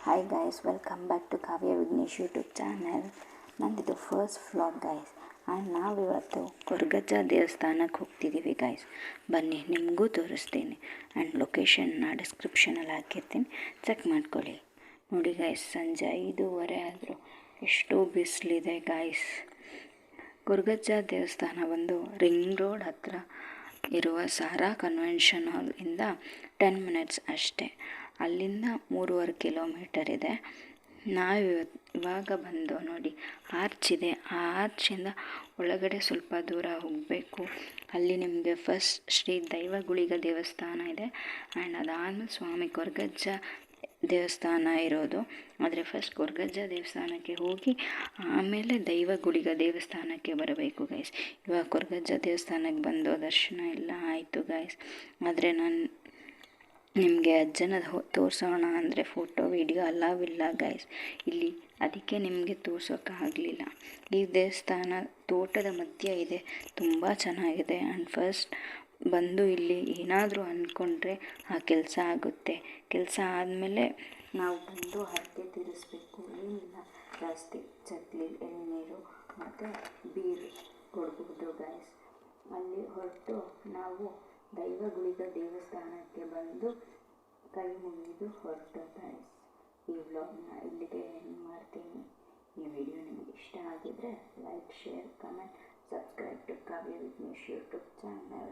Hi guys, welcome back to Kavya Vignesh YouTube channel. ನಂದಿದು first vlog guys. And ನಾವಿವತ್ತು ಕೊರಗಜ್ಜ ದೇವಸ್ಥಾನಕ್ಕೆ ಹೋಗ್ತಿದ್ದೀವಿ guys. ಬನ್ನಿ ನಿಮಗೂ ತೋರಿಸ್ತೀನಿ ಆ್ಯಂಡ್ ಲೊಕೇಶನ್ನ ಡಿಸ್ಕ್ರಿಪ್ಷನಲ್ಲಿ ಹಾಕಿರ್ತೀನಿ, ಚೆಕ್ ಮಾಡ್ಕೊಳ್ಳಿ. ನೋಡಿ ಗೈಸ್, ಸಂಜೆ 5:15 ಆದರೂ ಎಷ್ಟು ಬಿಸಿಲಿದೆ ಗೈಸ್. ಕೊರಗಜ್ಜ ದೇವಸ್ಥಾನ ಬಂದು ರಿಂಗ್ ರೋಡ್ ಹತ್ರ ಇರುವ ಸಾರಾ ಕನ್ವೆನ್ಷನ್ ಹಾಲಿಂದ 10 ಮಿನಿಟ್ಸ್ ಅಷ್ಟೇ. ಅಲ್ಲಿಂದ 3.5 ಕಿಲೋಮೀಟರ್ ಇದೆ. ಇವಾಗ ಬಂದು ನೋಡಿ, ಆರ್ಚ್ ಇದೆ. ಆ ಆರ್ಚಿಂದ ಒಳಗಡೆ ಸ್ವಲ್ಪ ದೂರ ಹೋಗಬೇಕು. ಅಲ್ಲಿ ನಿಮಗೆ ಫಸ್ಟ್ ಶ್ರೀ ದೈವಗುಳಿಗ ದೇವಸ್ಥಾನ ಇದೆ ಆ್ಯಂಡ್ ಅದಾದಮೇಲೆ ಸ್ವಾಮಿ ಕೊರಗಜ್ಜ ದೇವಸ್ಥಾನ ಇರೋದು. ಆದರೆ ಫಸ್ಟ್ ಕೊರಗಜ್ಜ ದೇವಸ್ಥಾನಕ್ಕೆ ಹೋಗಿ ಆಮೇಲೆ ದೈವಗುಳಿಗ ದೇವಸ್ಥಾನಕ್ಕೆ ಬರಬೇಕು ಗೈಸ್. ಇವಾಗ ಕೊರಗಜ್ಜ ದೇವಸ್ಥಾನಕ್ಕೆ ಬಂದು ದರ್ಶನ ಎಲ್ಲ ಆಯಿತು ಗೈಸ್. ಆದರೆ ನಾನು ನಿಮಗೆ ಅಜ್ಜನ ತೋರಿಸೋಣ ಅಂದರೆ ಫೋಟೋ ವಿಡಿಯೋ ಅಲಾವಿಲ್ಲ ಗೈಸ್ ಇಲ್ಲಿ, ಅದಕ್ಕೆ ನಿಮಗೆ ತೋರ್ಸೋಕ್ಕಾಗಲಿಲ್ಲ. ಈ ದೇವಸ್ಥಾನ ತೋಟದ ಮಧ್ಯೆ ಇದೆ, ತುಂಬ ಚೆನ್ನಾಗಿದೆ. ಆ್ಯಂಡ್ ಫಸ್ಟ್ ಬಂದು ಇಲ್ಲಿ ಏನಾದರೂ ಅಂದ್ಕೊಂಡ್ರೆ ಆ ಕೆಲಸ ಆಗುತ್ತೆ. ಕೆಲಸ ಆದಮೇಲೆ ನಾವು ಬಂದು ಹರಕೆ ತೀರಿಸ್ಬೇಕು. ಏನಿಲ್ಲ, ಜಾಸ್ತಿ ಚಕ್ಲಿ, ಎಳ್ನೀರು ಮತ್ತು ಬೀರು ಕೊಡ್ಬೋದು ಗೈಸ್. ಅಲ್ಲಿ ಹೊರಟು ನಾವು ದೈವಗುಳಿಗ ದೇವಸ್ಥಾನಕ್ಕೆ ಬಂದು ಕೈ ಮುಗಿದು ಹೊರಟು ಗೈಸ್. ಈ ವ್ಲಾಗ್ನ ಇಲ್ಲಿಗೆ ಎಂಡ್ ಮಾಡ್ತೀನಿ. ಈ ವಿಡಿಯೋ ನಿಮಗೆ ಇಷ್ಟ ಆಗಿದ್ದರೆ like, share, comment, subscribe to Kavya Vignesh YouTube channel.